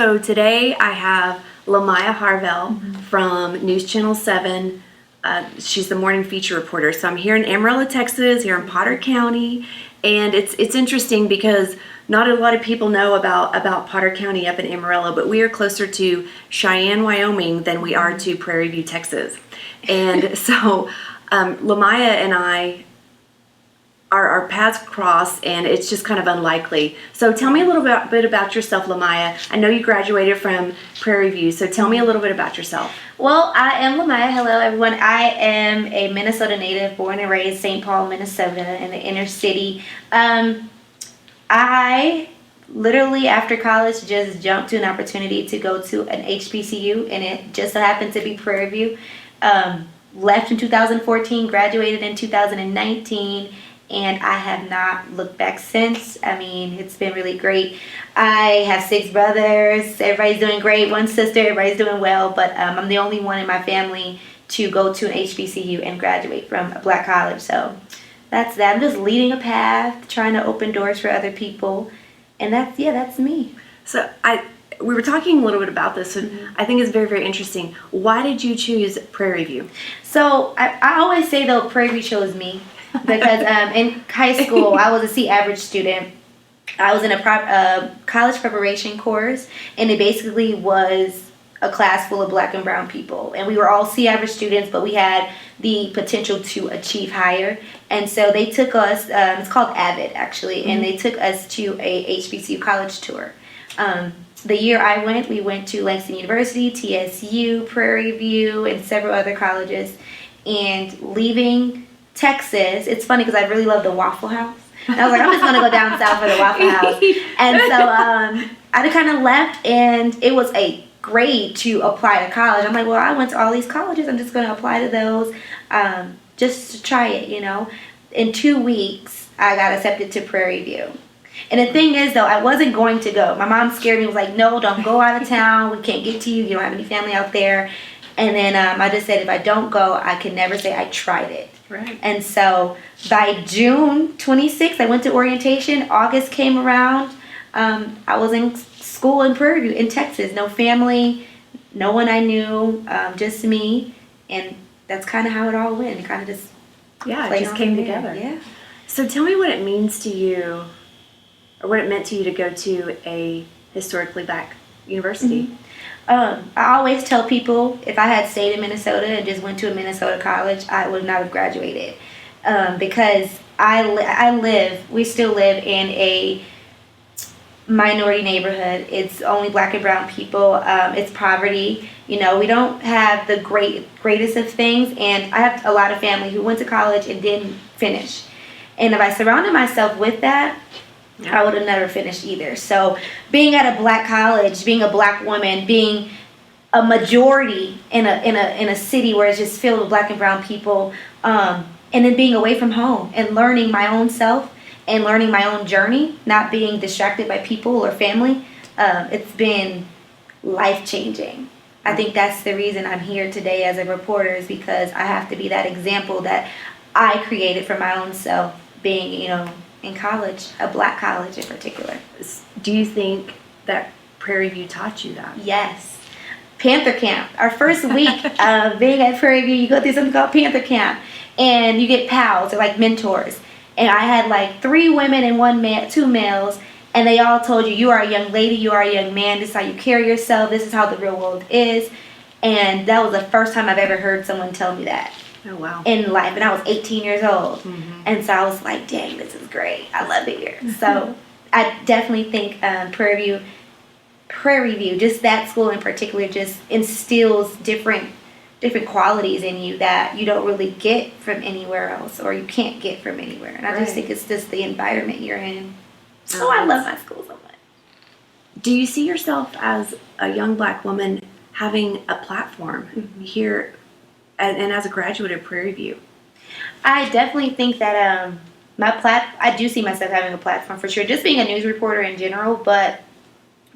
So today I have LaMyiah Harvel from News Channel 7. She's the morning feature reporter. So I'm here in Amarillo, Texas, here in Potter County. And it's interesting because not a lot of people know about Potter County up in Amarillo, but we are closer to Cheyenne, Wyoming than we are to Prairie View, Texas. And so LaMyiah and I, our paths cross, and it's just kind of unlikely. So tell me a little bit about yourself, LaMyiah. I know you graduated from Prairie View, so tell me a little bit about yourself. Well, I am LaMyiah. Hello, everyone. I am a Minnesota native, born and raised St. Paul, Minnesota, in the inner city. I literally, after college, just jumped to an opportunity to go to an HBCU, and it just so happened to be Prairie View. Left in 2014, graduated in 2019, and I have not looked back since. I mean, it's been really great. I have 6 brothers. Everybody's doing great. 1 sister. Everybody's doing well. But I'm the only one in my family to go to an HBCU and graduate from a black college. So that's that. I'm just leading a path, trying to open doors for other people. And that's me. So we were talking a little bit about this, and I think it's very, very interesting. Why did you choose Prairie View? So I always say, though, Prairie View chose me. Because in high school, I was a C average student. I was in a college preparation course, and it basically was a class full of black and brown people. And we were all C average students, but we had the potential to achieve higher. And so they took us, it's called AVID actually, and they took us to a HBCU college tour. The year I went, we went to Langston University, TSU, Prairie View, and several other colleges. And leaving Texas, it's funny because I really love the Waffle House. And I was like, I'm just going to go down south for the Waffle House. And so I kind of left, and it was a grade to apply to college. I'm like, well, I went to all these colleges. I'm just going to apply to those just to try it, you know. In 2 weeks, I got accepted to Prairie View. And the thing is, though, I wasn't going to go. My mom scared me, was like, no, don't go out of town. We can't get to you. You don't have any family out there. And then I just said, if I don't go, I can never say I tried it. Right. And so by June 26th, I went to orientation. August came around. I was in school in Prairie View in Texas. No family, no one I knew, just me. And that's kind of how it all went. It kind of just it just came together. Yeah. So tell me what it means to you, or what it meant to you to go to a historically black university. I always tell people, if I had stayed in Minnesota and just went to a Minnesota college, I would not have graduated. Because we still live in a minority neighborhood. It's only black and brown people. It's poverty. You know, we don't have the greatest of things. And I have a lot of family who went to college and didn't finish. And if I surrounded myself with that, I would have never finished either. So being at a black college, being a black woman, being a majority in a city where it's just filled with black and brown people, and then being away from home and learning my own self and learning my own journey, not being distracted by people or family, it's been life-changing. I think that's the reason I'm here today as a reporter, is because I have to be that example that I created for my own self, being, you know, in college, a black college in particular. Do you think that Prairie View taught you that? Yes. Panther Camp. Our first week of being at Prairie View, you go through something called Panther Camp, and you get pals, or like mentors. And I had like 3 women and 2 males, and they all told you, you are a young lady, you are a young man, this is how you carry yourself, this is how the real world is. And that was the first time I've ever heard someone tell me that. Oh, wow. In life, and I was 18 years old. And so I was like, dang, this is great. I love it here. So I definitely think Prairie View, just that school in particular, just instills different qualities in you that you don't really get from anywhere else, or you can't get from anywhere. And I just think it's just the environment you're in. So I love my school so much. Do you see yourself as a young black woman having a platform here and as a graduate of Prairie View? I definitely think that I do see myself having a platform for sure. Just being a news reporter in general, but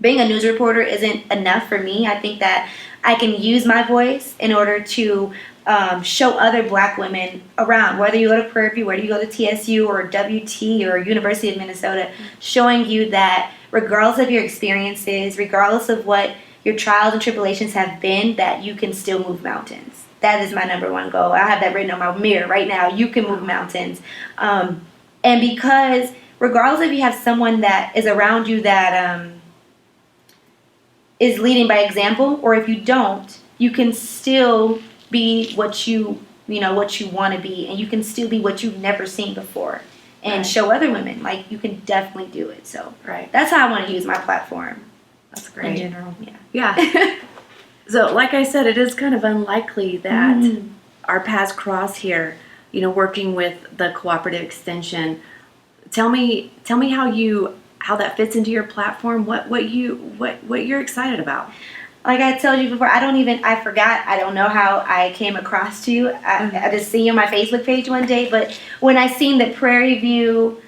being a news reporter isn't enough for me. I think that I can use my voice in order to show other black women around, whether you go to Prairie View, whether you go to TSU or WT or University of Minnesota, showing you that regardless of your experiences, regardless of what your trials and tribulations have been, that you can still move mountains. That is my number one goal. I have that written on my mirror right now. You can move mountains. And because regardless if you have someone that is around you that is leading by example, or if you don't, you can still be what what you want to be, and you can still be what you've never seen before, and show other women like you can definitely do it. So that's how I want to use my platform. That's great. In general, Yeah. So, like I said, it is kind of unlikely that our paths cross here. Working with the cooperative extension. Tell me how that fits into your platform. What you're excited about. Like I told you before, I forgot. I don't know how I came across you. I just seen you on my Facebook page one day, but when I seen the Prairie View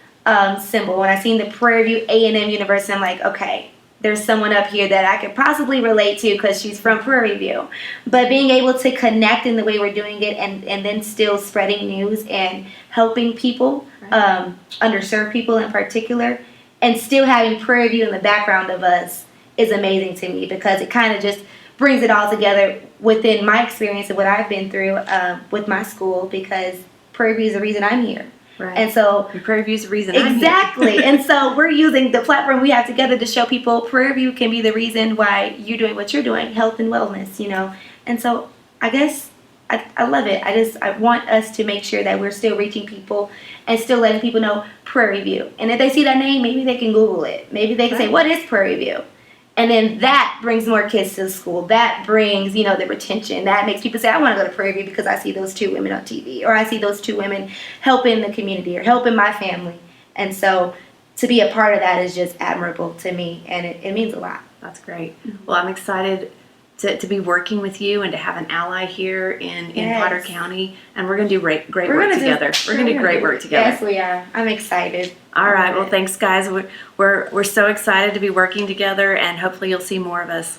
symbol, when I seen the Prairie View A&M University, I'm like, okay, there's someone up here that I could possibly relate to because she's from Prairie View. But being able to connect in the way we're doing it, and then still spreading news and helping people, underserved people in particular, and still having Prairie View in the background of us is amazing to me, because it kind of just brings it all together within my experience of what I've been through with my school, because Prairie View is the reason I'm here. Right. And so Prairie View is the reason I'm here. Exactly. And so we're using the platform we have together to show people Prairie View can be the reason why you're doing what you're doing, health and wellness, And so I guess I love it. I want us to make sure that we're still reaching people and still letting people know Prairie View. And if they see that name, maybe they can Google it. Maybe they can say, what is Prairie View? And then that brings more kids to the school. That brings, the retention. That makes people say, I want to go to Prairie View because I see those two women on TV, or I see those two women helping the community or helping my family. And so to be a part of that is just admirable to me, and it means a lot. That's great. Well, I'm excited to be working with you and to have an ally here in Potter County, and we're going to do great work together. We're going to do great work together. Yes, we are. I'm excited. All right. Well, thanks, guys. We're so excited to be working together, and hopefully you'll see more of us.